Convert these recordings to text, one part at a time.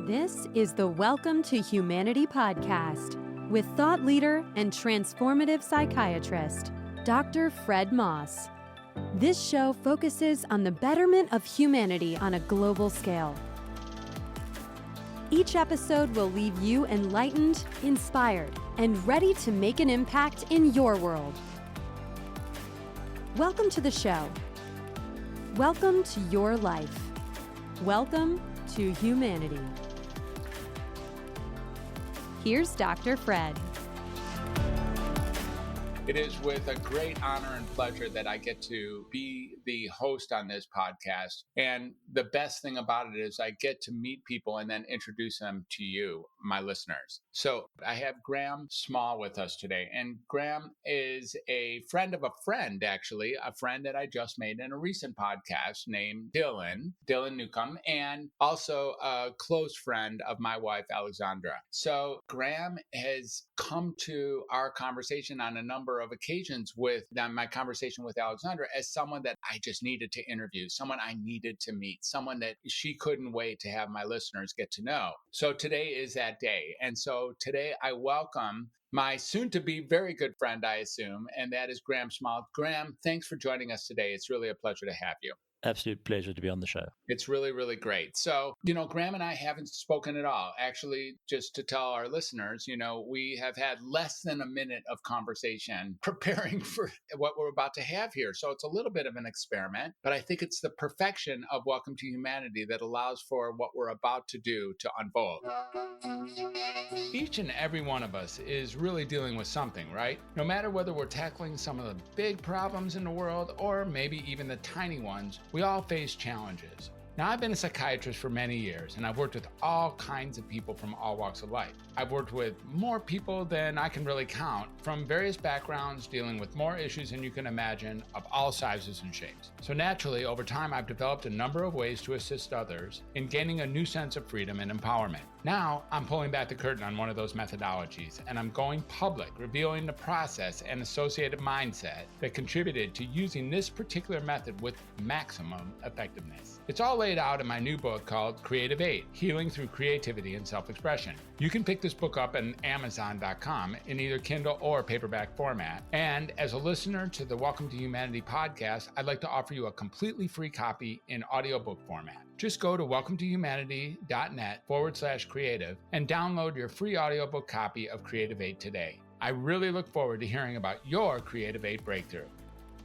This is the Welcome to Humanity podcast with thought leader and transformative psychiatrist, Dr. Fred Moss. This show focuses on the betterment of humanity on a global scale. Each episode will leave you enlightened, inspired, and ready to make an impact in your world. Welcome to the show. Welcome to your life. Welcome to humanity. Here's Dr. Fred. It is with a great honor and pleasure that I get to be the host on this podcast. And the best thing about it is I get to meet people and then introduce them to you, my listeners. So I have Graham Smale with us today. And Graham is a friend of a friend, actually, a friend that I just made in a recent podcast named Dylan Newcomb, and also a close friend of my wife, Alexandra. So Graham has come to our conversation on a number of occasions with my conversation with Alexandra as someone that I just needed to interview, someone I needed to meet, someone that she couldn't wait to have my listeners get to know. So today is that day. And so today I welcome my soon-to-be very good friend, I assume, and that is Graham Smale. Graham, thanks for joining us today. It's really a pleasure to have you. Absolute pleasure to be on the show. It's really, really great. So, Graham and I haven't spoken at all. Actually, just to tell our listeners, we have had less than a minute of conversation preparing for what we're about to have here. So it's a little bit of an experiment, but I think it's the perfection of Welcome to Humanity that allows for what we're about to do to unfold. Each and every one of us is really dealing with something, right? No matter whether we're tackling some of the big problems in the world or maybe even the tiny ones, we all face challenges. Now, I've been a psychiatrist for many years, and I've worked with all kinds of people from all walks of life. I've worked with more people than I can really count, from various backgrounds, dealing with more issues than you can imagine, of all sizes and shapes. So naturally, over time, I've developed a number of ways to assist others in gaining a new sense of freedom and empowerment. Now, I'm pulling back the curtain on one of those methodologies, and I'm going public, revealing the process and associated mindset that contributed to using this particular method with maximum effectiveness. It's all laid out in my new book called Creative Aid, Healing Through Creativity and Self-Expression. You can pick this book up on Amazon.com in either Kindle or paperback format. And as a listener to the Welcome to Humanity podcast, I'd like to offer you a completely free copy in audiobook format. Just go to welcometohumanity.net/creative and download your free audiobook copy of Creative Aid today. I really look forward to hearing about your Creative Aid breakthrough.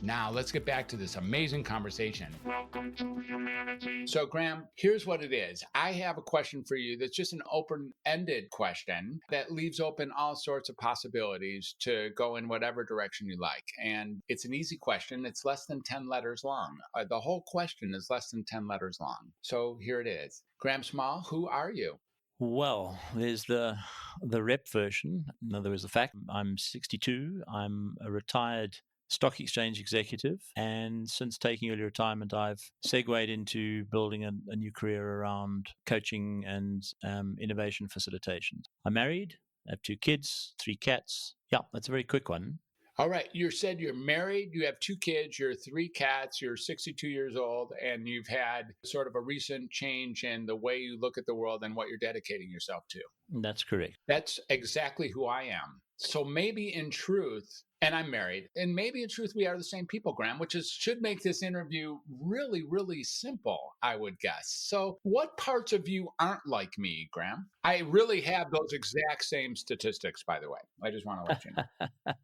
Now, let's get back to this amazing conversation. Welcome to humanity. So, Graham, here's what it is. I have a question for you that's just an open-ended question that leaves open all sorts of possibilities to go in whatever direction you like. And it's an easy question. It's less than 10 letters long. The whole question is less than 10 letters long. So here it is. Graham Smale, who are you? Well, there's the rep version. In other words, the fact I'm 62. I'm a retired stock exchange executive, and since taking early retirement, I've segued into building a new career around coaching and innovation facilitation. I'm married, I have 2 kids, 3 cats. Yeah, that's a very quick one. All right. You said you're married, you have 2 kids, you're 3 cats, you're 62 years old, and you've had sort of a recent change in the way you look at the world and what you're dedicating yourself to. That's correct. That's exactly who I am. So maybe in truth, and I'm married, and maybe in truth, we are the same people, Graham, which should make this interview really, really simple, I would guess. So what parts of you aren't like me, Graham? I really have those exact same statistics, by the way. I just want to let you know.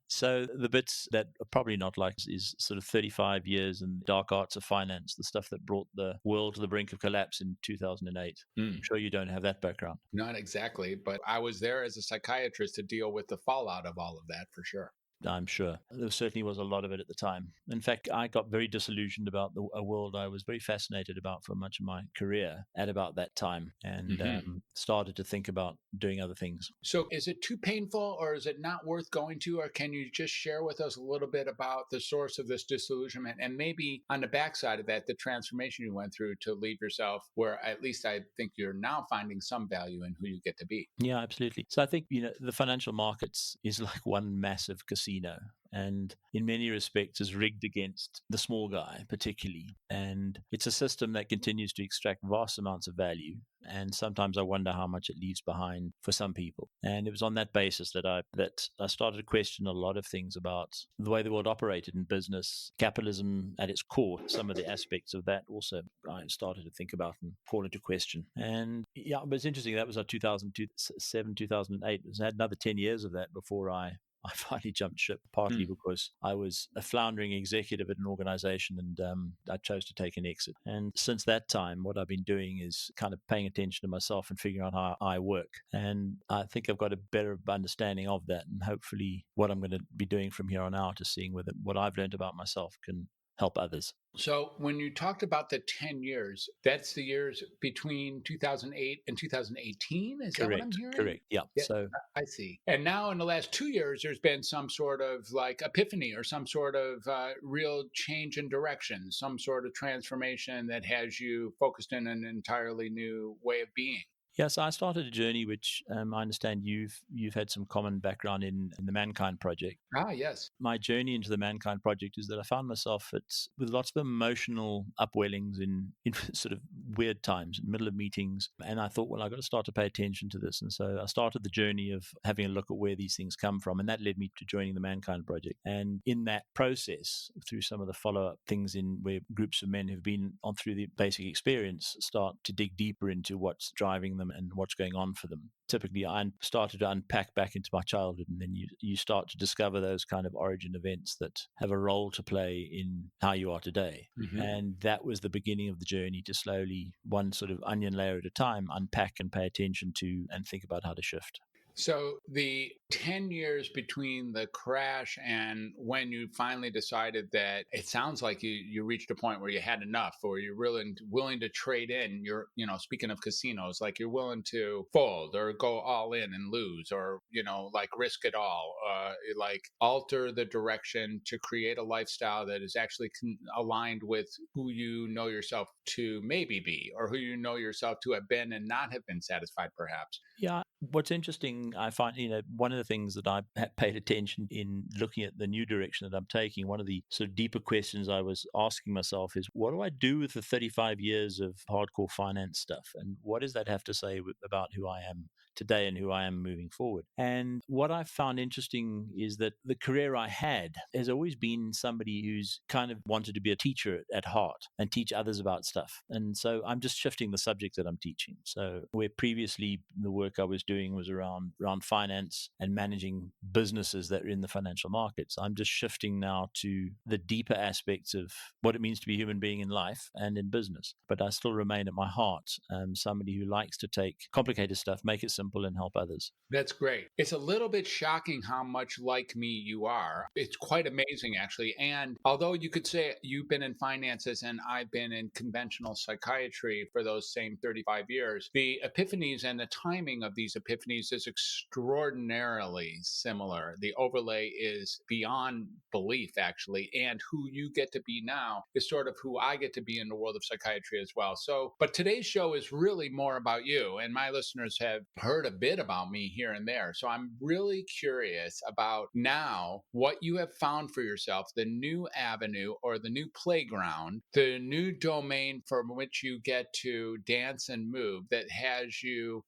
So the bits that are probably not like is sort of 35 years in dark arts of finance, the stuff that brought the world to the brink of collapse in 2008. I'm sure you don't have that background. Not exactly, but I was there as a psychiatrist to deal with the fallout of all of that for sure. I'm sure. There certainly was a lot of it at the time. In fact, I got very disillusioned about a world I was very fascinated about for much of my career at about that time, and started to think about doing other things. So is it too painful, or is it not worth going to, or can you just share with us a little bit about the source of this disillusionment, and maybe on the backside of that, the transformation you went through to leave yourself where at least I think you're now finding some value in who you get to be? Yeah, absolutely. So I think, the financial markets is like one massive casino. and in many respects is rigged against the small guy particularly. And it's a system that continues to extract vast amounts of value. And sometimes I wonder how much it leaves behind for some people. And it was on that basis that I started to question a lot of things about the way the world operated in business, capitalism at its core. Some of the aspects of that also I started to think about and call into question. And yeah, but it's interesting. That was 2007, 2008. I had another 10 years of that before I finally jumped ship, partly because I was a floundering executive at an organization and I chose to take an exit. And since that time, what I've been doing is kind of paying attention to myself and figuring out how I work. And I think I've got a better understanding of that. And hopefully what I'm going to be doing from here on out is seeing whether what I've learned about myself can help others. So when you talked about the 10 years, that's the years between 2008 and 2018? Is that what I'm hearing? Correct. Yeah. So I see. And now in the last 2 years, there's been some sort of like epiphany or some sort of real change in direction, some sort of transformation that has you focused in an entirely new way of being. Yes, I started a journey which I understand you've had some common background in the Mankind Project. Ah, yes. My journey into the Mankind Project is that I found myself with lots of emotional upwellings in sort of weird times, in the middle of meetings. And I thought, well, I've got to start to pay attention to this. And so I started the journey of having a look at where these things come from. And that led me to joining the Mankind Project. And in that process, through some of the follow-up things in where groups of men who've been on through the basic experience start to dig deeper into what's driving them and what's going on for them. Typically, I started to unpack back into my childhood, and then you start to discover those kind of origin events that have a role to play in how you are today. Mm-hmm. And that was the beginning of the journey to slowly, one sort of onion layer at a time, unpack and pay attention to and think about how to shift. So the 10 years between the crash and when you finally decided that it sounds like you reached a point where you had enough, or you're really willing to trade in, speaking of casinos, like you're willing to fold or go all in and lose, or, like risk it all, like alter the direction to create a lifestyle that is actually aligned with who you know yourself to maybe be, or who you know yourself to have been and not have been satisfied perhaps. Yeah. What's interesting, I find, one of the things that I paid attention in looking at the new direction that I'm taking, one of the sort of deeper questions I was asking myself is, what do I do with the 35 years of hardcore finance stuff? And what does that have to say about who I am today and who I am moving forward? And what I found interesting is that the career I had has always been somebody who's kind of wanted to be a teacher at heart and teach others about stuff. And so I'm just shifting the subject that I'm teaching. So where previously the work I was doing was around finance and managing businesses that are in the financial markets, I'm just shifting now to the deeper aspects of what it means to be a human being in life and in business. But I still remain at my heart somebody who likes to take complicated stuff, make it simple, and help others. That's great. It's a little bit shocking how much like me you are. It's quite amazing, actually. And although you could say you've been in finances and I've been in conventional psychiatry for those same 35 years, the epiphanies and the timing of these epiphanies is extraordinarily similar. The overlay is beyond belief, actually. And who you get to be now is sort of who I get to be in the world of psychiatry as well. So, but today's show is really more about you. And my listeners have heard a bit about me here and there. So I'm really curious about now what you have found for yourself, the new avenue or the new playground, the new domain from which you get to dance and move that has you,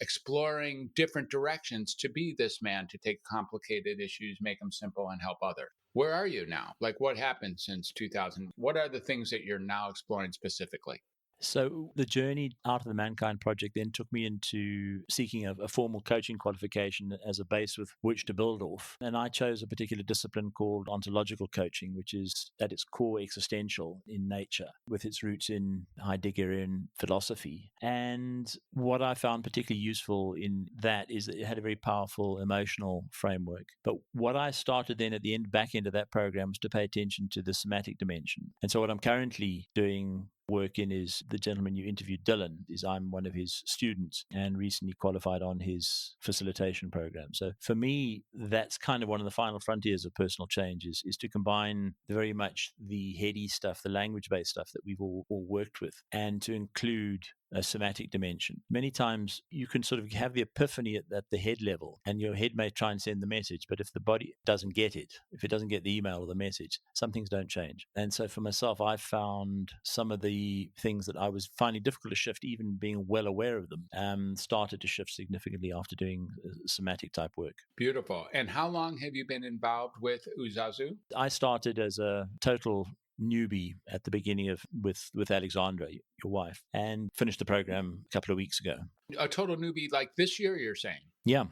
exploring different directions to be this man, to take complicated issues, make them simple, and help others. Where are you now? Like, what happened since 2000? What are the things that you're now exploring specifically? So the journey out of the Mankind Project then took me into seeking a formal coaching qualification as a base with which to build off. And I chose a particular discipline called Ontological Coaching, which is at its core existential in nature, with its roots in Heideggerian philosophy. And what I found particularly useful in that is that it had a very powerful emotional framework. But what I started then at the back end of that program was to pay attention to the somatic dimension. And so what I'm currently doing work in is the gentleman you interviewed, Dylan, is I'm one of his students and recently qualified on his facilitation program. So for me, that's kind of one of the final frontiers of personal change is to combine very much the heady stuff, the language-based stuff that we've all worked with, and to include a somatic dimension. Many times you can sort of have the epiphany at the head level, and your head may try and send the message, but if the body doesn't get it, if it doesn't get the email or the message, some things don't change. And so for myself, I found some of the things that I was finding difficult to shift, even being well aware of them, started to shift significantly after doing somatic type work. Beautiful. And how long have you been involved with Uzazu? I started as a total newbie at the beginning of with Alexandra, your wife, and finished the program a couple of weeks ago. A total newbie like this year, you're saying? Yeah.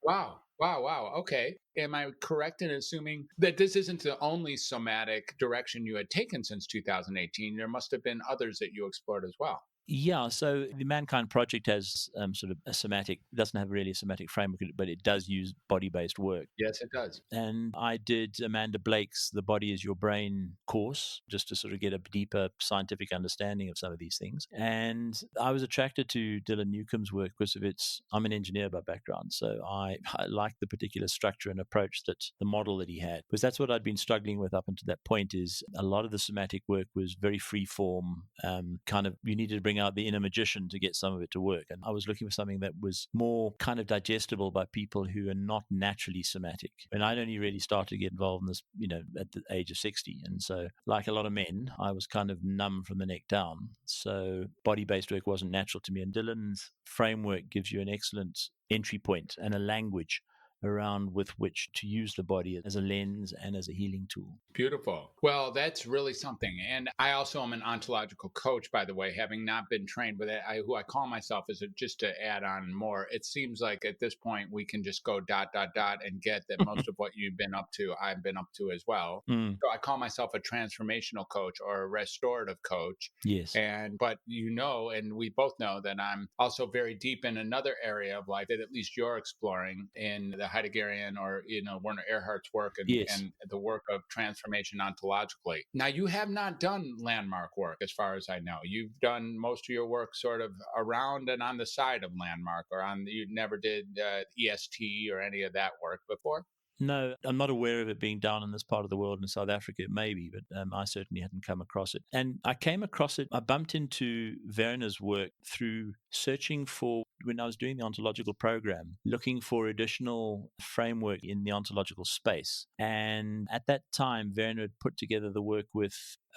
Wow. Wow. Okay. Am I correct in assuming that this isn't the only somatic direction you had taken since 2018? There must have been others that you explored as well. Yeah, so the Mankind Project has sort of a somatic, doesn't have really a somatic framework, but it does use body-based work. Yes, it does. And I did Amanda Blake's The Body is Your Brain course, just to sort of get a deeper scientific understanding of some of these things. And I was attracted to Dylan Newcomb's work because of I'm an engineer by background, so I like the particular structure and approach that the model that he had, because that's what I'd been struggling with up until that point. Is a lot of the somatic work was very free form, kind of you needed to bring out the inner magician to get some of it to work. And I was looking for something that was more kind of digestible by people who are not naturally somatic. And I'd only really started to get involved in this, at the age of 60. And so, like a lot of men, I was kind of numb from the neck down. So body-based work wasn't natural to me. And Dylan's framework gives you an excellent entry point and a language around with which to use the body as a lens and as a healing tool. Beautiful. Well, that's really something. And I also am an ontological coach, by the way, having not been trained with it. Who I call myself is just to add on more. It seems like at this point we can just go ... and get that most of what you've been up to, I've been up to as well. So I call myself a transformational coach or a restorative coach. Yes. But and we both know that I'm also very deep in another area of life that at least you're exploring in the Heideggerian or Werner Erhardt's work and the work of transformation ontologically. Now, you have not done landmark work as far as I know. You've done most of your work sort of around and on the side of landmark, you never did EST or any of that work before? No, I'm not aware of it being done in this part of the world. In South Africa, maybe, but I certainly hadn't come across it. And I came across it, I bumped into Werner's work through searching for, when I was doing the ontological program, looking for additional framework in the ontological space. And at that time, Werner had put together the work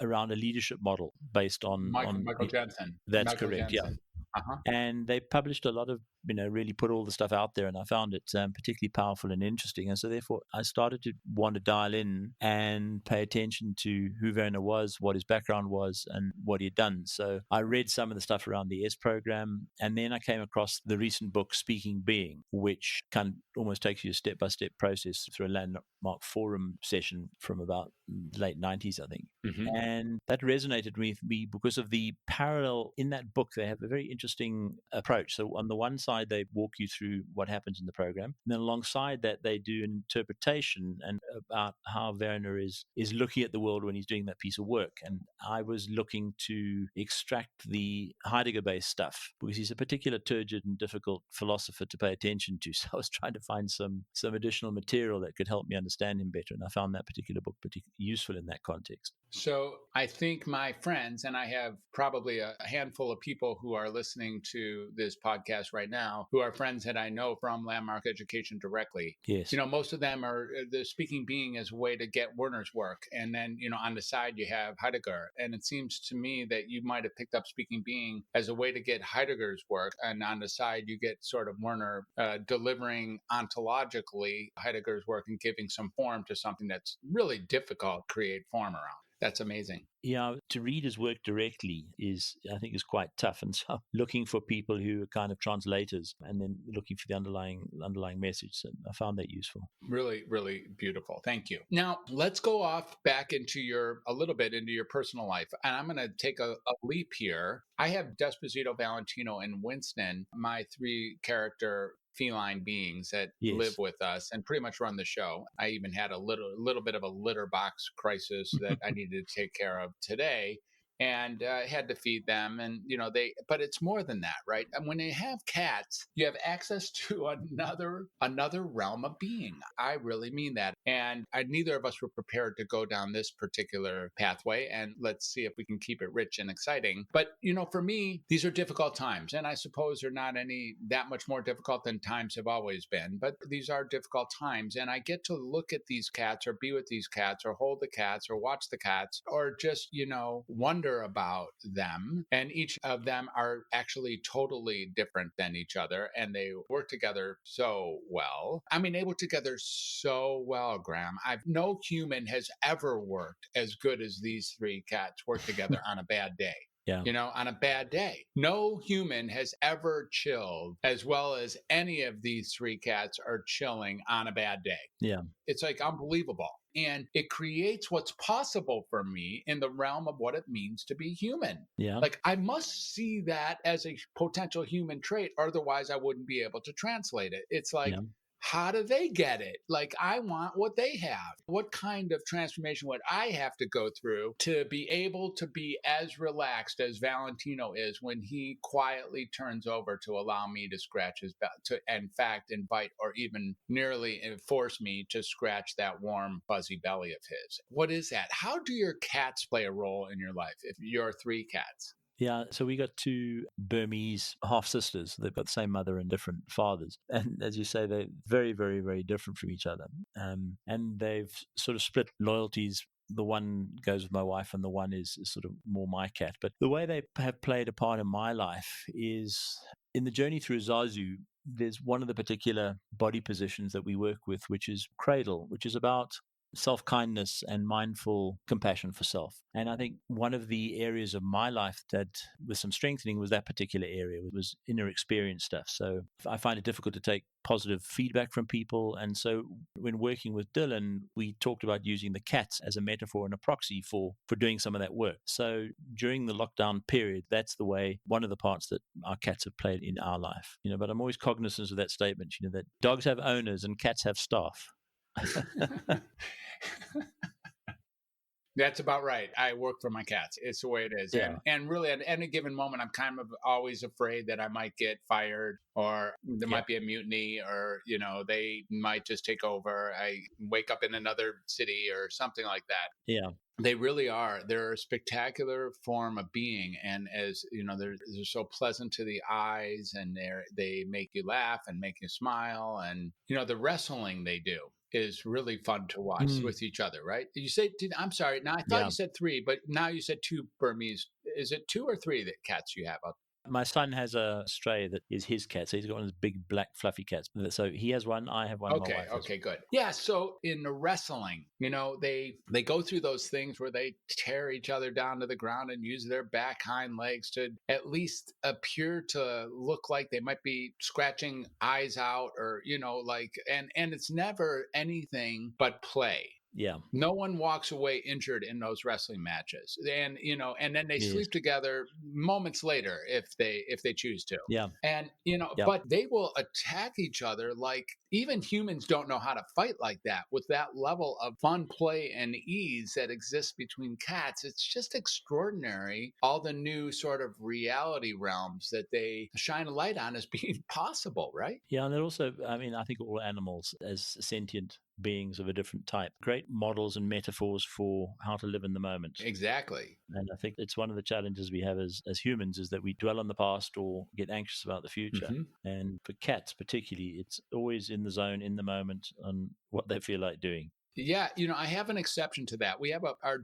around a leadership model based on Michael Jensen. That's Michael correct, Jensen. yeah. Uh-huh. And they published a lot of, really put all the stuff out there, and I found it particularly powerful and interesting. And so therefore I started to want to dial in and pay attention to who Werner was, what his background was, and what he had done. So I read some of the stuff around the S program, and then I came across the recent book, Speaking Being, which kind of almost takes you a step-by-step process through a landmark forum session from about late 90s, I think. Mm-hmm. And that resonated with me because of the parallel in that book. They have a very interesting approach. So on the one side, they walk you through what happens in the program. And then alongside that, they do an interpretation and about how Werner is looking at the world when he's doing that piece of work. And I was looking to extract the Heidegger-based stuff because he's a particular turgid and difficult philosopher to pay attention to. So I was trying to find some additional material that could help me understand him better. And I found that particular book particularly useful in that context. So I think my friends, and I have probably a handful of people who are listening to this podcast right now, who are friends that I know from Landmark Education directly. Yes. Most of them are the Speaking Being as a way to get Werner's work. And then, on the side, you have Heidegger. And it seems to me that you might have picked up Speaking Being as a way to get Heidegger's work. And on the side, you get sort of Werner delivering ontologically Heidegger's work and giving some form to something that's really difficult to create form around. That's amazing. Yeah, to read his work directly I think is quite tough. And so looking for people who are kind of translators and then looking for the underlying message. So I found that useful. Really, really beautiful. Thank you. Now, let's go off back into a little bit into your personal life. And I'm going to take a leap here. I have Desposito, Valentino, and Winston, my 3 character feline beings that live with us and pretty much run the show. I even had a little bit of a litter box crisis that I needed to take care of today. and had to feed them. And, but it's more than that, right? And when you have cats, you have access to another realm of being. I really mean that. And neither of us were prepared to go down this particular pathway. And let's see if we can keep it rich and exciting. But, for me, these are difficult times. And I suppose they're not any that much more difficult than times have always been. But these are difficult times. And I get to look at these cats or be with these cats or hold the cats or watch the cats or just, wonder about them. And each of them are actually totally different than each other. And they work together so well. I mean, they work together so well, Graham. No human has ever worked as good as these three cats work together on a bad day. Yeah. On a bad day. No human has ever chilled as well as any of these three cats are chilling on a bad day. Yeah. It's like unbelievable. And it creates what's possible for me in the realm of what it means to be human. Yeah. Like I must see that as a potential human trait, otherwise I wouldn't be able to translate it. It's like, how do they get it? Like, I want what they have. What kind of transformation would I have to go through to be able to be as relaxed as Valentino is when he quietly turns over to allow me to scratch his back, to, in fact, invite or even nearly force me to scratch that warm, fuzzy belly of his? What is that? How do your cats play a role in your life if you're three cats? Yeah, so we got two Burmese half sisters. They've got the same mother and different fathers. And as you say, they're very, very, very different from each other. And they've sort of split loyalties. The one goes with my wife and the one is sort of more my cat. But the way they have played a part in my life is in the journey through Uzazu, there's one of the particular body positions that we work with, which is cradle, which is about self-kindness and mindful compassion for self. And I think one of the areas of my life that with some strengthening was that particular area. It was inner experience stuff. So I find it difficult to take positive feedback from people. And so when working with Dylan, we talked about using the cats as a metaphor and a proxy for doing some of that work. So during the lockdown period, that's the way, one of the parts that our cats have played in our life. But I'm always cognizant of that statement, that dogs have owners and cats have staff. That's about right. I work for my cats. It's the way it is. Yeah. And really, at any given moment, I'm kind of always afraid that I might get fired or there might be a mutiny or, they might just take over. I wake up in another city or something like that. Yeah. They really are. They're a spectacular form of being. And as they're so pleasant to the eyes and they make you laugh and make you smile. And, the wrestling they do is really fun to watch with each other, right? You say, I'm sorry. Now I thought you said three, but now you said two Burmese. Is it two or three that cats you have out? My son has a stray that is his cat. So he's got one of those big black fluffy cats. So he has one, I have one. Okay, good. Yeah, so in the wrestling, they go through those things where they tear each other down to the ground and use their back hind legs to at least appear to look like they might be scratching eyes out or, and it's never anything but play. Yeah. No one walks away injured in those wrestling matches. And, and then they sleep together moments later if they choose to. Yeah. And, but they will attack each other like even humans don't know how to fight like that with that level of fun play and ease that exists between cats. It's just extraordinary. All the new sort of reality realms that they shine a light on as being possible, right? Yeah. And they're also, I think all animals as sentient beings of a different type, great models and metaphors for how to live in the moment. Exactly. And I think it's one of the challenges we have as humans is that we dwell on the past or get anxious about the future. Mm-hmm. And for cats particularly, it's always in the zone, in the moment, on what they feel like doing. Yeah, I have an exception to that. We have our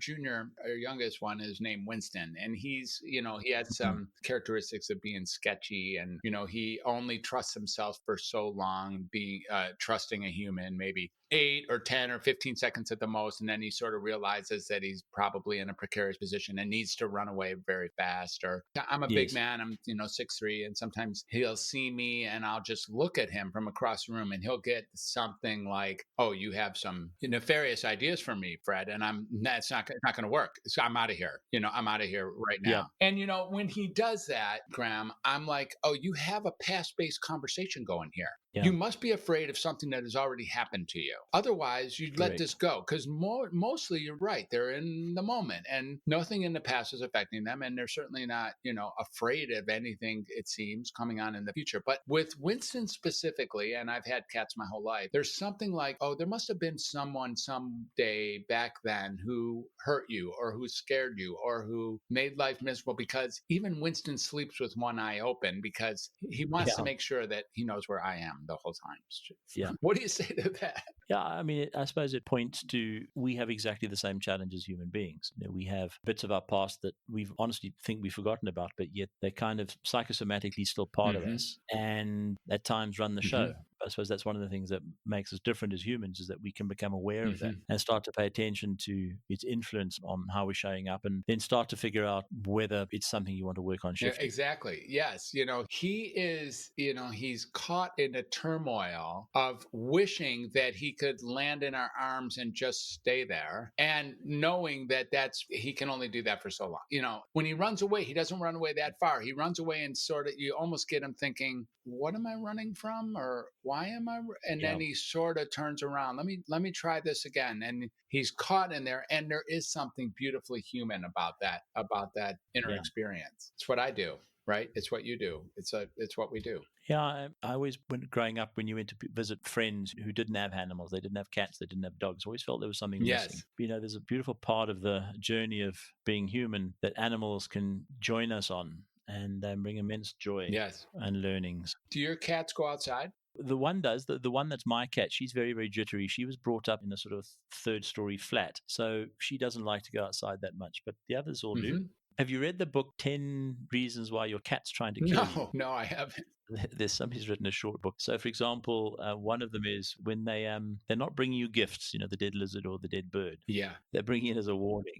youngest one is named Winston, and he's, he had some characteristics of being sketchy, and, he only trusts himself for so long, being trusting a human, maybe 8 or 10 or 15 seconds at the most. And then he sort of realizes that he's probably in a precarious position and needs to run away very fast. Or I'm a big man, I'm, 6'3", and sometimes he'll see me and I'll just look at him from across the room and he'll get something like, oh, you have some nefarious ideas for me, Fred. And it's not going to work. So I'm out of here. I'm out of here right now. Yeah. And, when he does that, Graham, I'm like, oh, you have a past-based conversation going here. You must be afraid of something that has already happened to you. Otherwise, you'd let this go, because mostly you're right. They're in the moment and nothing in the past is affecting them. And they're certainly not, afraid of anything, it seems, coming on in the future. But with Winston specifically, and I've had cats my whole life, there's something like, oh, there must have been someone someday back then who hurt you or who scared you or who made life miserable, because even Winston sleeps with one eye open because he wants to make sure that he knows where I am the whole time. Yeah. What do you say to that? Yeah, I mean, I suppose it points to we have exactly the same challenge as human beings. We have bits of our past that we honestly think we've forgotten about, but yet they're kind of psychosomatically still part of us and at times run the show. I suppose that's one of the things that makes us different as humans, is that we can become aware of that and start to pay attention to its influence on how we're showing up, and then start to figure out whether it's something you want to work on shifting. Exactly. Yes. He is, he's caught in a turmoil of wishing that he could land in our arms and just stay there, and knowing that he can only do that for so long. When he runs away, he doesn't run away that far. He runs away and sort of, you almost get him thinking, what am I running from? Or why am I? And then he sort of turns around. Let me try this again. And he's caught in there. And there is something beautifully human about that inner experience. It's what I do, right? It's what you do. It's what we do. Yeah, I always, when growing up, when you went to visit friends who didn't have animals, they didn't have cats, they didn't have dogs, I always felt there was something missing. There's a beautiful part of the journey of being human that animals can join us on and bring immense joy and learnings. Do your cats go outside? The one does. The one that's my cat, she's very, very jittery. She was brought up in a sort of third-story flat, so she doesn't like to go outside that much, but the others all do. Have you read the book 10 Reasons Why Your Cat's Trying to Kill You? No, I haven't. Somebody's written a short book. So, for example, one of them is when they're not bringing you gifts, the dead lizard or the dead bird. Yeah. They're bringing it as a warning.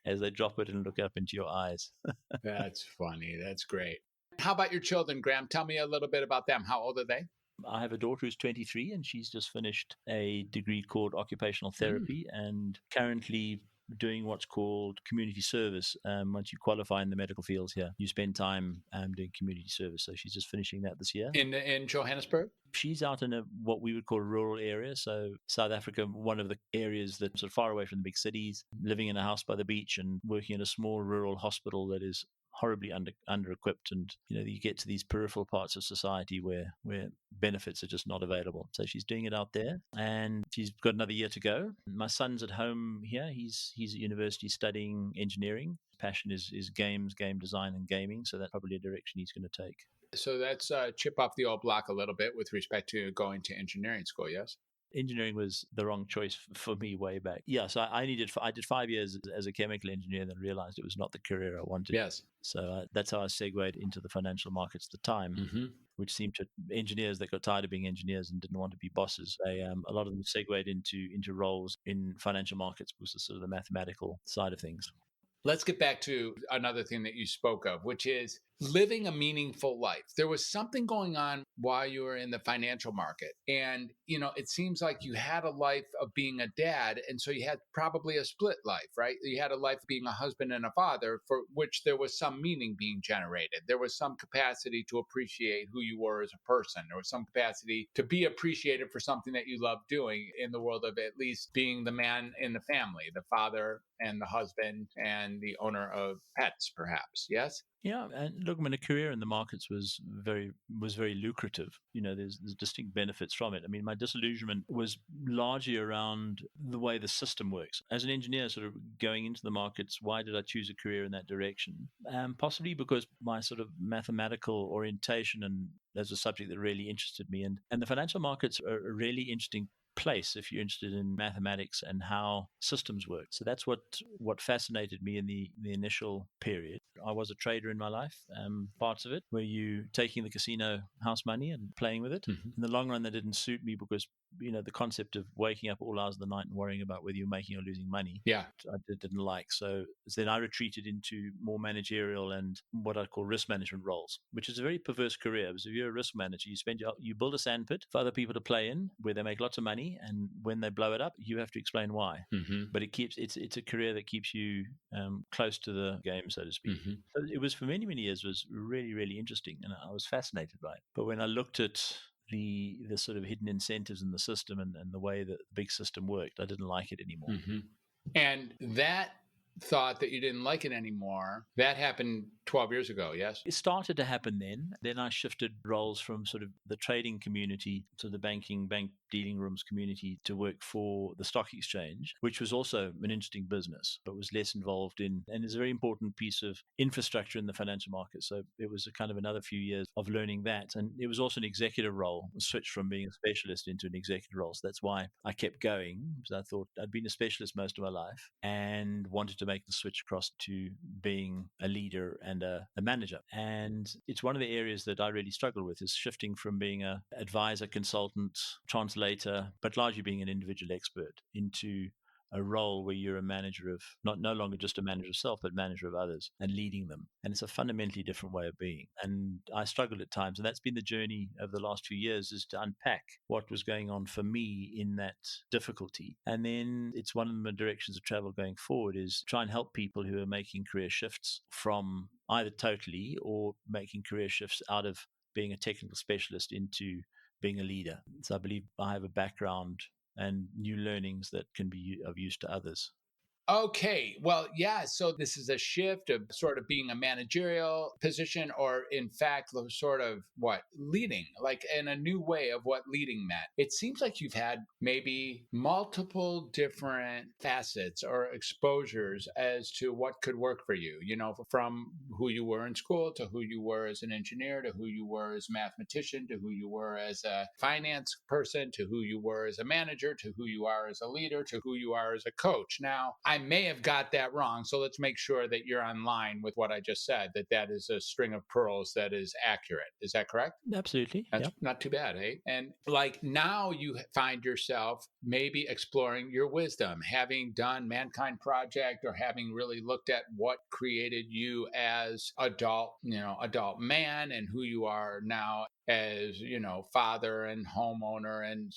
As they drop it and look up into your eyes. That's funny. That's great. How about your children, Graham? Tell me a little bit about them. How old are they? I have a daughter who's 23, and she's just finished a degree called occupational therapy and currently doing what's called community service. Once you qualify in the medical fields here, you spend time doing community service. So she's just finishing that this year. In Johannesburg? She's out in what we would call a rural area. So South Africa, one of the areas that's sort of far away from the big cities, living in a house by the beach and working in a small rural hospital that is horribly under-equipped, and you get to these peripheral parts of society where benefits are just not available. So she's doing it out there, and she's got another year to go. My son's at home here. He's at university studying engineering. His passion is games, game design, and gaming. So that's probably a direction he's going to take. So that's chip off the old block a little bit with respect to going to engineering school. Yes. Engineering was the wrong choice for me way back. Yeah, so I did 5 years as a chemical engineer, and then realized it was not the career I wanted. Yes. So that's how I segued into the financial markets at the time, which seemed to engineers that got tired of being engineers and didn't want to be bosses. A lot of them segued into roles in financial markets, which is sort of the mathematical side of things. Let's get back to another thing that you spoke of, which is living a meaningful life. There was something going on while you were in the financial market. And, it seems like you had a life of being a dad. And so you had probably a split life, right? You had a life of being a husband and a father, for which there was some meaning being generated. There was some capacity to appreciate who you were as a person. There was some capacity to be appreciated for something that you loved doing in the world of at least being the man in the family, the father and the husband and the owner of pets, perhaps. Yes? Yeah, and look, I mean, a career in the markets was very lucrative. There's distinct benefits from it. I mean, my disillusionment was largely around the way the system works. As an engineer, sort of going into the markets, why did I choose a career in that direction? Possibly because my sort of mathematical orientation, and that's a subject that really interested me. And the financial markets are a really interesting place if you're interested in mathematics and how systems work. So that's what fascinated me in the initial period. I was a trader in my life, parts of it where you taking the casino house money and playing with it. In the long run, that didn't suit me because the concept of waking up all hours of the night and worrying about whether you're making or losing money. Yeah. I didn't like. So then I retreated into more managerial and what I call risk management roles, which is a very perverse career. Because if you're a risk manager, you build a sandpit for other people to play in where they make lots of money, and when they blow it up, you have to explain why. But it's a career that keeps you close to the game, so to speak. So it was, for many, many years, was really, really interesting, and I was fascinated by it. But when I looked at the sort of hidden incentives in the system and the way that the big system worked, I didn't like it anymore. And that thought that you didn't like it anymore, that happened 12 years ago, yes? It started to happen then. Then I shifted roles from sort of the trading community to the bank dealing rooms community to work for the stock exchange, which was also an interesting business, but was less involved in, and is a very important piece of infrastructure in the financial market. So it was a kind of another few years of learning that. And it was also an executive role, a switch from being a specialist into an executive role. So that's why I kept going, because I thought I'd been a specialist most of my life and wanted to make the switch across to being a leader and a manager. And it's one of the areas that I really struggle with, is shifting from being a advisor, consultant, translator, but largely being an individual expert, into a role where you're a manager of, no longer just a manager of self, but manager of others and leading them. And it's a fundamentally different way of being. And I struggled at times. And that's been the journey over the last few years, is to unpack what was going on for me in that difficulty. And then it's one of the directions of travel going forward, is try and help people who are making career shifts from either totally or making career shifts out of being a technical specialist into being a leader. So I believe I have a background and new learnings that can be of use to others. Okay. Well, yeah. So this is a shift of sort of being a managerial position, or in fact, sort of leading, like in a new way of what leading meant. It seems like you've had maybe multiple different facets or exposures as to what could work for you, from who you were in school to who you were as an engineer, to who you were as a mathematician, to who you were as a finance person, to who you were as a manager, to who you are as a leader, to who you are as a coach. Now, I may have got that wrong, so let's make sure that you're on line with what I just said, that is a string of pearls that is accurate. Is that correct? Absolutely. That's not too bad, eh? And like now you find yourself maybe exploring your wisdom, having done Mankind Project, or having really looked at what created you as adult man, and who you are now as, father and homeowner, and,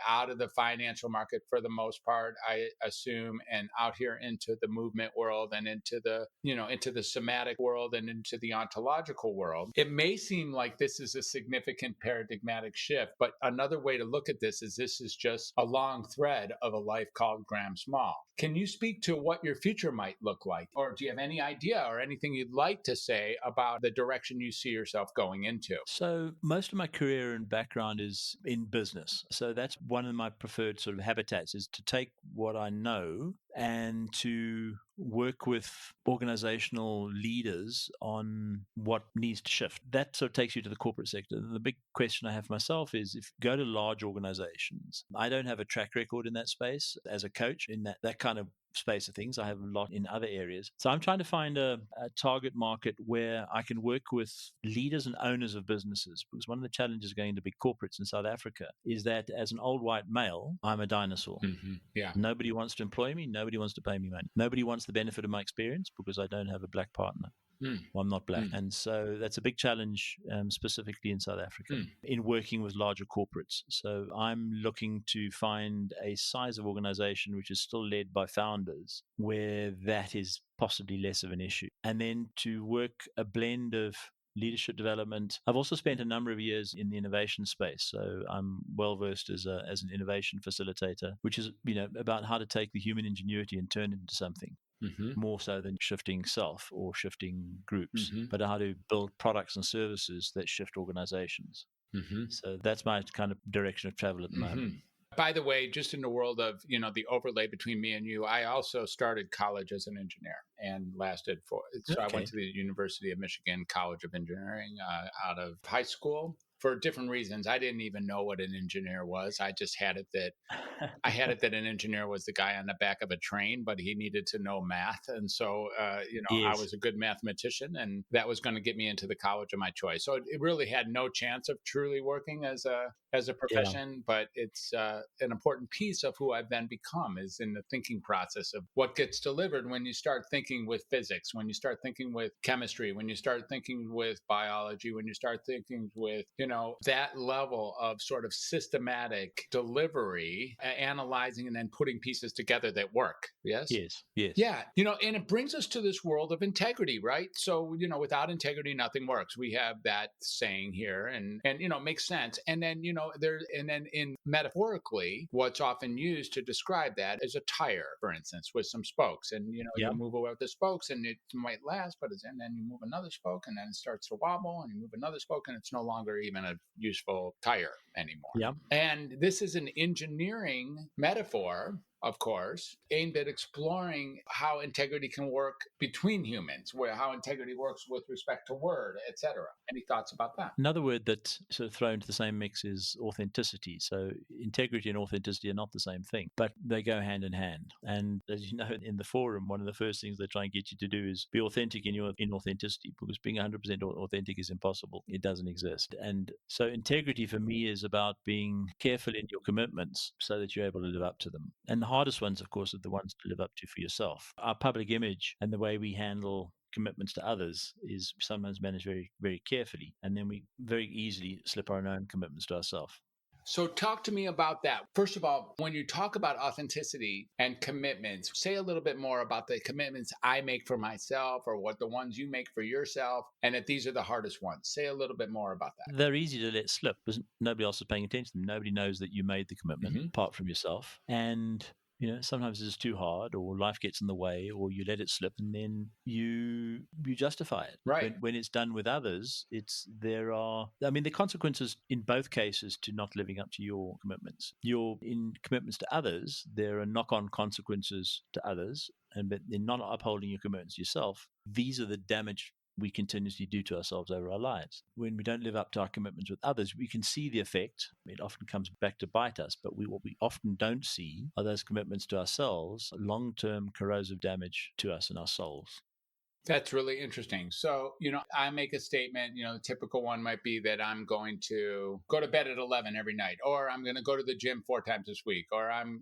out of the financial market for the most part, I assume, and out here into the movement world, and into the somatic world, and into the ontological world. It may seem like this is a significant paradigmatic shift, but another way to look at this is just a long thread of a life called Graham Smale. Can you speak to what your future might look like? Or do you have any idea or anything you'd like to say about the direction you see yourself going into? So most of my career and background is in business. So that's one of my preferred sort of habitats, is to take what I know and to work with organizational leaders on what needs to shift. That sort of takes you to the corporate sector. The big question I have for myself is, if you go to large organizations, I don't have a track record in that space as a coach in that kind of space of things. I have a lot in other areas. So I'm trying to find a target market where I can work with leaders and owners of businesses, because one of the challenges going to big corporates in South Africa is that as an old white male, I'm a dinosaur. Yeah. Nobody wants to employ me. Nobody wants to pay me money. Nobody wants the benefit of my experience because I don't have a black partner. Well, I'm not black. And so that's a big challenge, specifically in South Africa, in working with larger corporates. So I'm looking to find a size of organization which is still led by founders, where that is possibly less of an issue. And then to work a blend of leadership development. I've also spent a number of years in the innovation space. So I'm well versed as an innovation facilitator, which is, about how to take the human ingenuity and turn it into something. More so than shifting self or shifting groups, but how to build products and services that shift organizations. So that's my kind of direction of travel at the moment. By the way, just in the world of, the overlay between me and you, I also started college as an engineer and lasted I went to the University of Michigan College of Engineering out of high school. For different reasons. I didn't even know what an engineer was. I just had it that an engineer was the guy on the back of a train, but he needed to know math. And so, I was a good mathematician, and that was going to get me into the college of my choice. So it really had no chance of truly working as a as a Yeah. profession, but it's an important piece of who I've then become is in the thinking process of what gets delivered when you start thinking with physics, when you start thinking with chemistry, when you start thinking with biology, when you start thinking with, that level of sort of systematic delivery, analyzing and then putting pieces together that work. Yes? Yes. Yes. Yeah, and it brings us to this world of integrity, right? So, without integrity, nothing works. We have that saying here, and it makes sense. And then, in metaphorically, what's often used to describe that is a tire, for instance, with some spokes, and you Yeah. move away with the spokes, and it might last, but and then you move another spoke, and then it starts to wobble, and you move another spoke, and it's no longer even a useful tire anymore. Yeah. And this is an engineering metaphor, of course, aimed at exploring how integrity can work between humans, how integrity works with respect to word, etc. Any thoughts about that? Another word that's sort of thrown into the same mix is authenticity. So integrity and authenticity are not the same thing, but they go hand in hand. And as you know, in the forum, one of the first things they try and get you to do is be authentic in your inauthenticity, because being 100% authentic is impossible. It doesn't exist. And so integrity for me is about being careful in your commitments so that you're able to live up to them. And the hardest ones, of course, are the ones to live up to for yourself. Our public image and the way we handle commitments to others is sometimes managed very, very carefully. And then we very easily slip our own commitments to ourselves. So talk to me about that. First of all, when you talk about authenticity and commitments, say a little bit more about the commitments I make for myself or what the ones you make for yourself, and that these are the hardest ones. Say a little bit more about that. They're easy to let slip because nobody else is paying attention to them. Nobody knows that you made the commitment apart from yourself. And sometimes it's too hard, or life gets in the way, or you let it slip, and then you justify it. Right. When it's done with others, the consequences in both cases to not living up to your commitments. In commitments to others, there are knock-on consequences to others, but in not upholding your commitments to yourself, these are the damage we continuously do to ourselves over our lives. When we don't live up to our commitments with others, we can see the effect. It often comes back to bite us, but what we often don't see are those commitments to ourselves, long-term corrosive damage to us and our souls. That's really interesting. So, I make a statement, the typical one might be that I'm going to go to bed at 11 every night, or I'm going to go to the gym 4 times this week, or I'm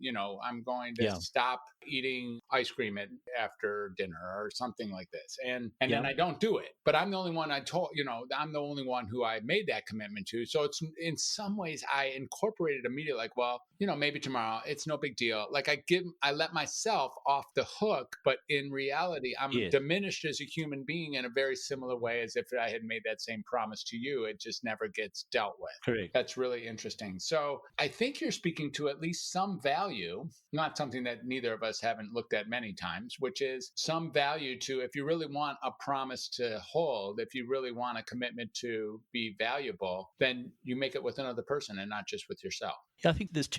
going to stop eating ice cream after dinner or something like this. And then I don't do it, but I'm the only one I'm the only one who I made that commitment to. So it's in some ways I incorporated immediately, like, well, maybe tomorrow, it's no big deal. Like I let myself off the hook, but in reality, I'm diminished as a human being in a very similar way as if I had made that same promise to you. It just never gets dealt with. Correct. That's really interesting. So I think you're speaking to at least some value, not something that neither of us haven't looked at many times, which is some value to, if you really want a promise to hold, if you really want a commitment to be valuable, then you make it with another person and not just with yourself. I think there's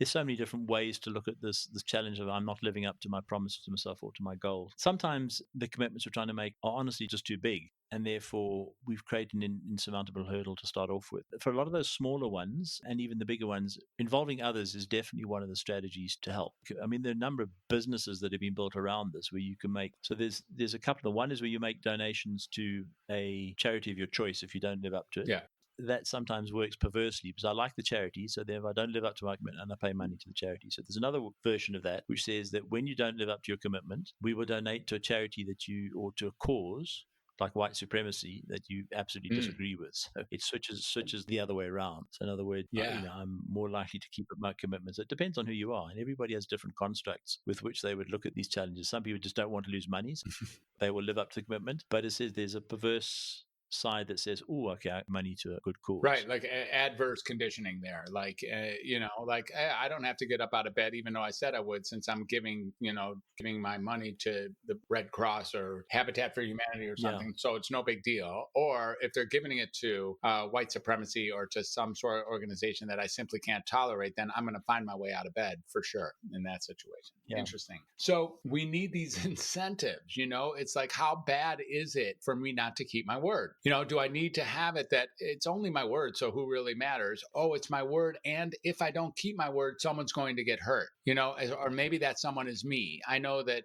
so many different ways to look at this challenge of I'm not living up to my promises to myself or to my goals. Sometimes the commitments we're trying to make are honestly just too big, and therefore we've created an insurmountable hurdle to start off with. For a lot of those smaller ones, and even the bigger ones, involving others is definitely one of the strategies to help. I mean, there are a number of businesses that have been built around this where you can make, so there's a couple. The one is where you make donations to a charity of your choice if you don't live up to it. Yeah. That sometimes works perversely because I like the charity, so then if I don't live up to my commitment, and I pay money to the charity. So there's another version of that which says that when you don't live up to your commitment, we will donate to a charity or to a cause like white supremacy that you absolutely disagree with. So it switches the other way around. So in other words, I'm more likely to keep up my commitments. It depends on who you are, and everybody has different constructs with which they would look at these challenges. Some people just don't want to lose money, so they will live up to the commitment. But it says there's a perverse side that says, oh, okay, I have money to a good cause. Right, like adverse conditioning there. Like, I don't have to get up out of bed even though I said I would, since I'm giving my money to the Red Cross or Habitat for Humanity or something. Yeah. So it's no big deal. Or if they're giving it to white supremacy or to some sort of organization that I simply can't tolerate, then I'm going to find my way out of bed for sure in that situation. Yeah. Interesting. So we need these incentives, it's like, how bad is it for me not to keep my word? Do I need to have it that it's only my word, so who really matters? Oh, it's my word, and if I don't keep my word, someone's going to get hurt, or maybe that someone is me. I know that,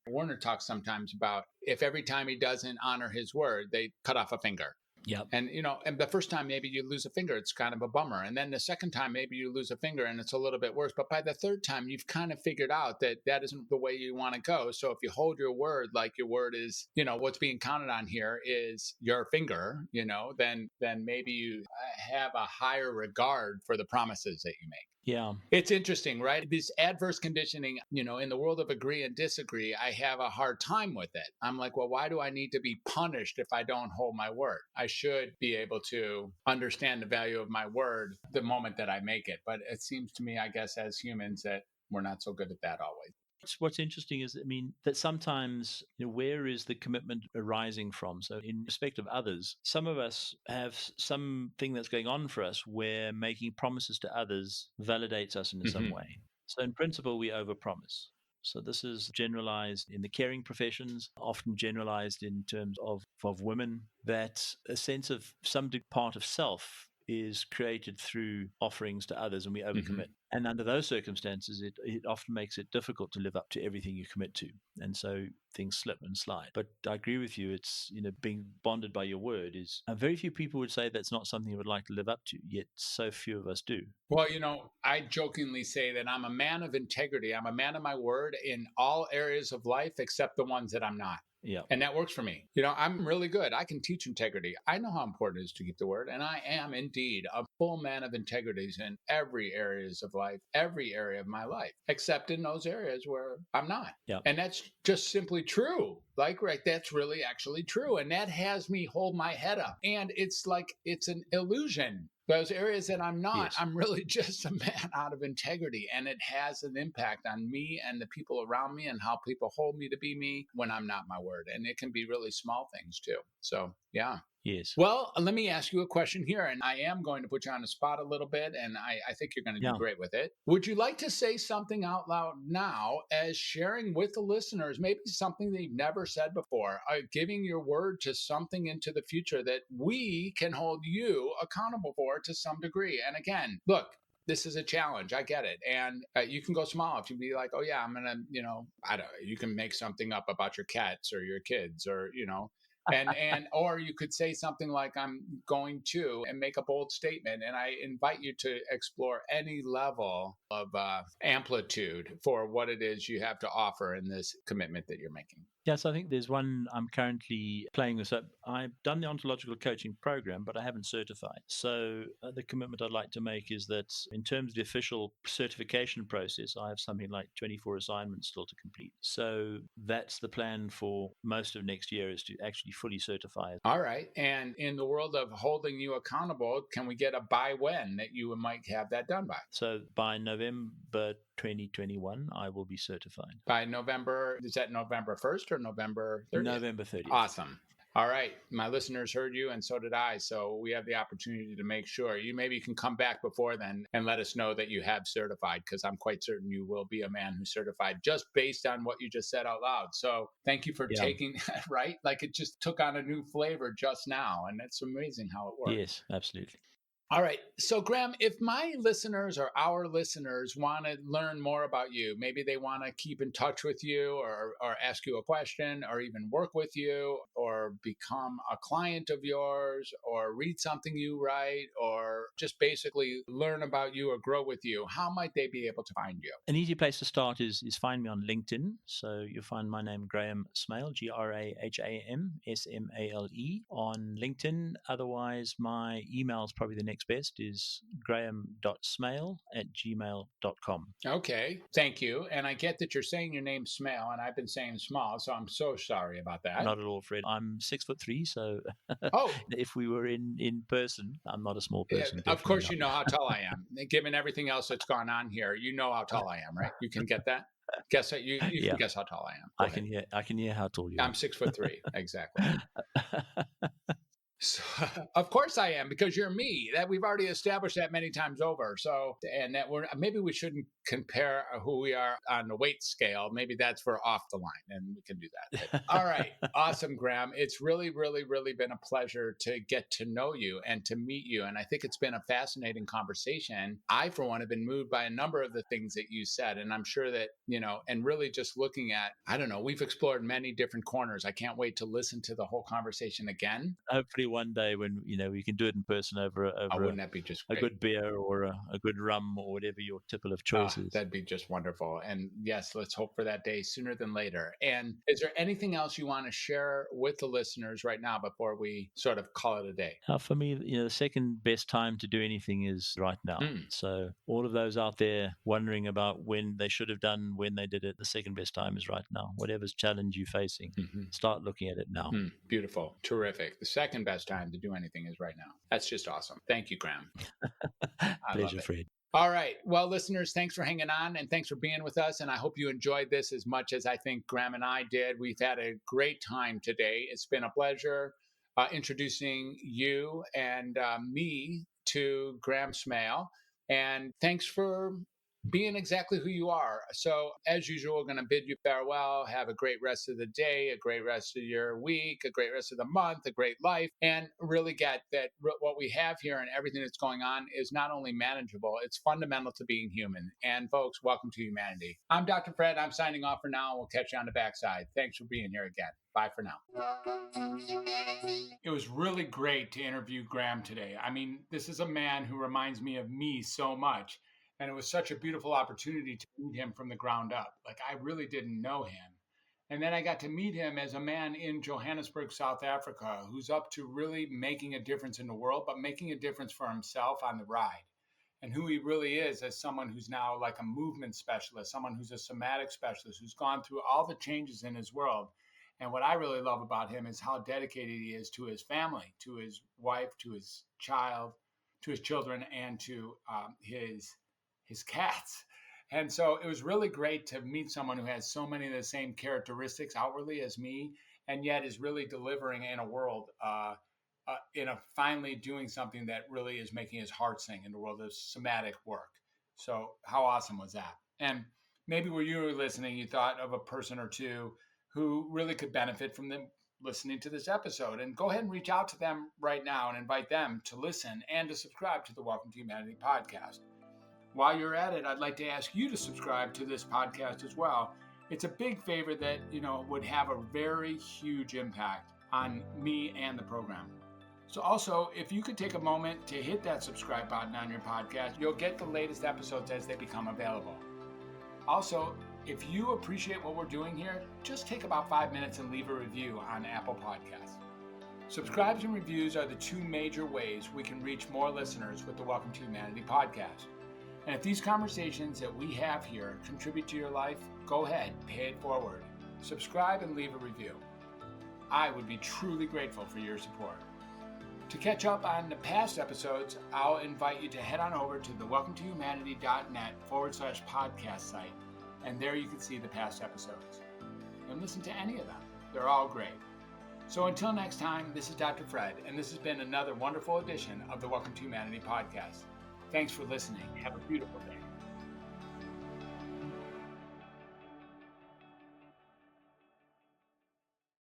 Werner talks sometimes about if every time he doesn't honor his word, they cut off a finger. Yep. And, and the first time maybe you lose a finger, it's kind of a bummer. And then the second time, maybe you lose a finger and it's a little bit worse. But by the third time, you've kind of figured out that that isn't the way you want to go. So if you hold your word, like your word is, what's being counted on here is your finger, then maybe you have a higher regard for the promises that you make. Yeah. It's interesting, right? This adverse conditioning, in the world of agree and disagree, I have a hard time with it. I'm like, well, why do I need to be punished if I don't hold my word? I should be able to understand the value of my word the moment that I make it. But it seems to me, I guess, as humans, that we're not so good at that always. What's interesting is, that sometimes, where is the commitment arising from? So in respect of others, some of us have something that's going on for us where making promises to others validates us in some way. So in principle, we overpromise. So this is generalized in the caring professions, often generalized in terms of women, that a sense of some part of self is created through offerings to others, and we overcommit. And under those circumstances, it often makes it difficult to live up to everything you commit to. And so things slip and slide. But I agree with you. It's, being bonded by your word is very few people would say that's not something you would like to live up to, yet so few of us do. Well, I jokingly say that I'm a man of integrity. I'm a man of my word in all areas of life except the ones that I'm not. Yeah. And that works for me. I'm really good. I can teach integrity. I know how important it is to keep the word. And I am indeed a full man of integrities in every areas of life, every area of my life, except in those areas where I'm not. Yeah. And that's just simply true. That's really actually true. And that has me hold my head up. And it's like, it's an illusion. Those areas that I'm not, Yes. I'm really just a man out of integrity. And it has an impact on me and the people around me and how people hold me to be me when I'm not my word. And it can be really small things too. So, yeah. Yes. Well, let me ask you a question here, and I am going to put you on the spot a little bit, and I think you're going to do great with it. Would you like to say something out loud now as sharing with the listeners, maybe something that you've never said before, giving your word to something into the future that we can hold you accountable for to some degree? And again, look, this is a challenge. I get it. And you can go small. If you be like, oh, yeah, I'm going to, I don't know, you can make something up about your cats or your kids or, and or you could say something like, I'm going to, and make a bold statement. And I invite you to explore any level of amplitude for what it is you have to offer in this commitment that you're making. Yes, I think there's one I'm currently playing with. So I've done the Ontological Coaching program, but I haven't certified. So the commitment I'd like to make is that in terms of the official certification process, I have something like 24 assignments still to complete. So that's the plan for most of next year, is to actually fully certify it. All right. And in the world of holding you accountable, can we get a by when that you might have that done by? So by November 2021, I will be certified. By November, is that November 1st or November 30th? November 30th. Awesome. All right. My listeners heard you, and so did I. So we have the opportunity to make sure you maybe can come back before then and let us know that you have certified, because I'm quite certain you will be a man who's certified just based on what you just said out loud. So thank you for taking that, right? Like it just took on a new flavor just now. And it's amazing how it works. Yes, absolutely. All right. So, Graham, if my listeners or our listeners want to learn more about you, maybe they want to keep in touch with you or ask you a question or even work with you or become a client of yours or read something you write or just basically learn about you or grow with you, how might they be able to find you? An easy place to start is find me on LinkedIn. So you'll find my name, Graham Smale, GrahamSmale on LinkedIn. Otherwise, my email is probably the next best, is graham.smale@gmail.com. Okay, thank you. And I get that you're saying your name's Smale, and I've been saying Small, so I'm so sorry about that. Not at all, Fred. I'm 6'3", so if we were in person, I'm not a small person. Of course, you know how tall I am. Given everything else that's gone on here, you know how tall I am, right? You can get that? Guess you can guess how tall I am. I can hear how tall you are. I'm 6'3", exactly. So, of course I am, because you're me. That we've already established that many times over. So, and that maybe we shouldn't compare who we are on the weight scale. Maybe that's for off the line, and we can do that. But, all right, awesome, Graham. It's really, really, really been a pleasure to get to know you and to meet you. And I think it's been a fascinating conversation. I, for one, have been moved by a number of the things that you said, and I'm sure that and really just looking at, I don't know, we've explored many different corners. I can't wait to listen to the whole conversation again. Hopefully one day when, we can do it in person over wouldn't that be just a great? good beer or a good rum or whatever your tipple of choice is. That'd be just wonderful. And yes, let's hope for that day sooner than later. And is there anything else you want to share with the listeners right now before we sort of call it a day? For me, the second best time to do anything is right now. So all of those out there wondering about when they should have done, when they did it, the second best time is right now. Whatever's challenge you're facing, start looking at it now. Beautiful. Terrific. The second best time to do anything is right now. That's just awesome. Thank you, Graham. Pleasure, Fred. All right. Well, listeners, thanks for hanging on and thanks for being with us. And I hope you enjoyed this as much as I think Graham and I did. We've had a great time today. It's been a pleasure introducing you and me to Graham Smale. And thanks for being exactly who you are. So as usual, we're going to bid you farewell. Have a great rest of the day, a great rest of your week, a great rest of the month, a great life, and really get that what we have here and everything that's going on is not only manageable, it's fundamental to being human. And folks, welcome to humanity. I'm Dr. Fred. I'm signing off for now. We'll catch you on the backside. Thanks for being here again. Bye for now. It was really great to interview Graham today. I mean, this is a man who reminds me of me so much. And it was such a beautiful opportunity to meet him from the ground up. Like, I really didn't know him. And then I got to meet him as a man in Johannesburg, South Africa, who's up to really making a difference in the world, but making a difference for himself on the ride. And who he really is as someone who's now like a movement specialist, someone who's a somatic specialist, who's gone through all the changes in his world. And what I really love about him is how dedicated he is to his family, to his wife, to his child, to his children, and to his cats. And so it was really great to meet someone who has so many of the same characteristics outwardly as me, and yet is really delivering in a world, finally doing something that really is making his heart sing in the world of somatic work. So how awesome was that? And maybe where you were listening, you thought of a person or two who really could benefit from them listening to this episode, and go ahead and reach out to them right now and invite them to listen and to subscribe to the Welcome to Humanity podcast. While you're at it, I'd like to ask you to subscribe to this podcast as well. It's a big favor that, would have a very huge impact on me and the program. So also, if you could take a moment to hit that subscribe button on your podcast, you'll get the latest episodes as they become available. Also, if you appreciate what we're doing here, just take about 5 minutes and leave a review on Apple Podcasts. Subscribes and reviews are the two major ways we can reach more listeners with the Welcome to Humanity podcast. And if these conversations that we have here contribute to your life, go ahead, pay it forward. Subscribe and leave a review. I would be truly grateful for your support. To catch up on the past episodes, I'll invite you to head on over to the welcometohumanity.net/podcast site, and there you can see the past episodes. And listen to any of them. They're all great. So until next time, this is Dr. Fred, and this has been another wonderful edition of the Welcome to Humanity podcast. Thanks for listening. Have a beautiful day.